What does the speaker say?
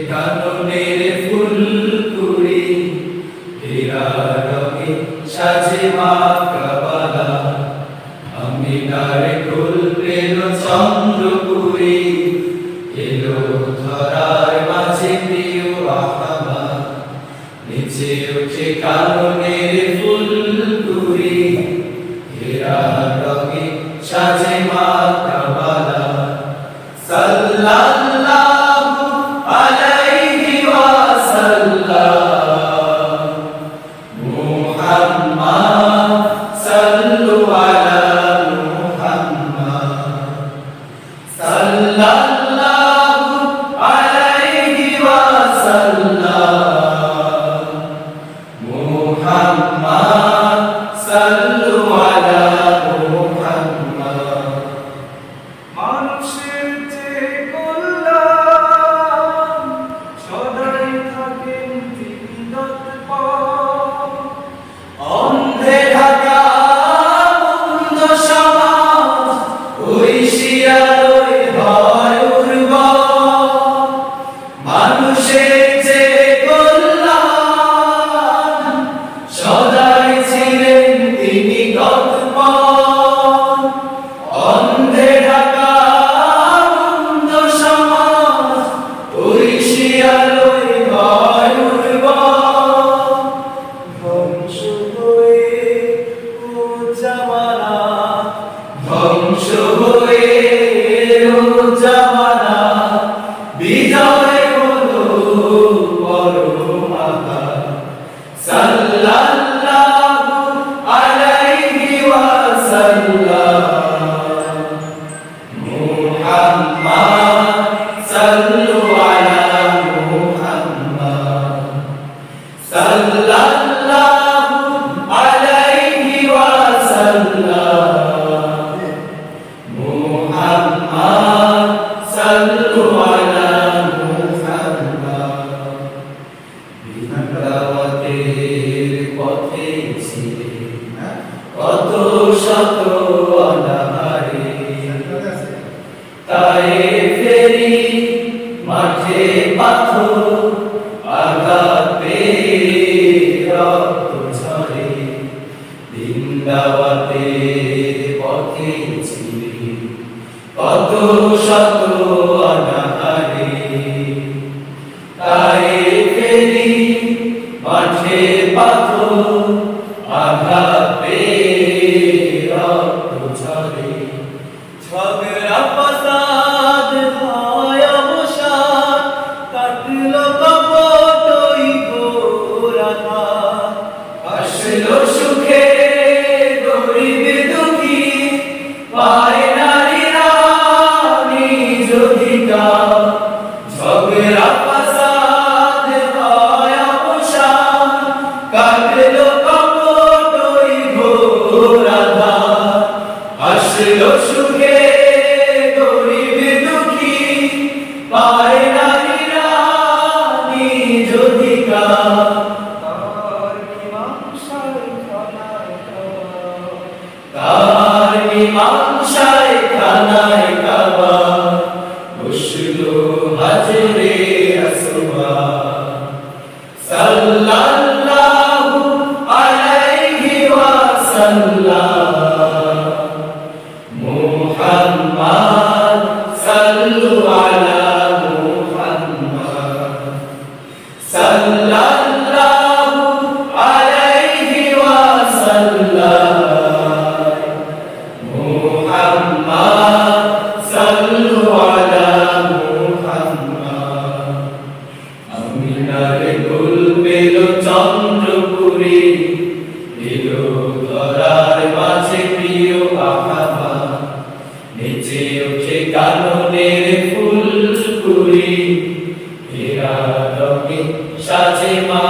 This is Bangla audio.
কাননের ফুলকুড়ি হীরা রঙে সাজে মা কাবালা আমিনার কুল পেল চন্দ্রপুরী এলো ধরার মাঝে প্রিয় আহমদ নিচে উঠে কাননের ফুলকুড়ি হীরা রঙে সাজে মা কাবালা সাল্লাল্লাহু আলাইহি ওয়াসাল্লাম মুহাম্মদ সাল্লু আলা মুহাম্মদ সাল্লাল্লাহু আলাইহি ওয়াসাল্লাম মুহাম্মদ সাল্লু আলা মুহাম্মদ মানুষের অন্ধে ঢাকা মুন্দ সমাজ ওই শিয়ালোয় হয় উর্বর মানুষের যে কল্যাণ সদাই ছিলেন তিনি তৎপর অন্ধে ঢাকা মুন্দ সমাজ ওই শিয়ালোয় হয় উর্বর ধ্বংস হয়ে জামানা বিজয় হলো পরমাতা সাল্লাল্লাহু আলাইহি ওয়াসাল্লাম মুহাম্মদ সাল্লু আলা মুহাম্মদ সাল্লাল্লাহু আলাইহি ওয়াসাল্লাম মুহাম্মদ সাল্লু আলা মুহাম্মদ বিদাওয়াতের পথে ছিলেন কত শত অনাহারে তায়েফেরি মাঠে পাথর আঘাত পেয়ে রক্ত ঝরে বিদাওয়াতের পথে ছিলেন কত শত অনাহারে তায়েফেরি মাঠে পাথর আঘাত পেয়ে রক্ত ঝরে ঝগড়া ফাসাদ হয় অবসাদ কাটলো কপট ওই ঘোর আঘাত আসলো সুখে গরিব দুঃখী পায় নারীরা নিজ অধিকার ঝগড়া ফাসাদ হয় অবসাদ কাটলো কপট ওই ঘোর আঘাত আসলো সুখে গরিব দুঃখী পায় নারীরা নিজ অধিকার তার মীমাংসায় খানায় কাবা বসলো হাজরে আসওয়াদ সাল্লাল্লাহু আলাইহি ওয়াসাল্লাম মুহাম্মদ সাল্লু আলা মুহাম্মদ সাল্লাল্লাহু আলাইহি ওয়াসাল্লাম মুহাম্মদ সাল্লু আলা মুহাম্মদ আমিনার কুল পেল চন্দ্রপুরী এলো ধরার মাঝে প্রিয় আহমদ নিচে উঠে কাননের ফুলকুড়ি হীরা রঙে সাজে মা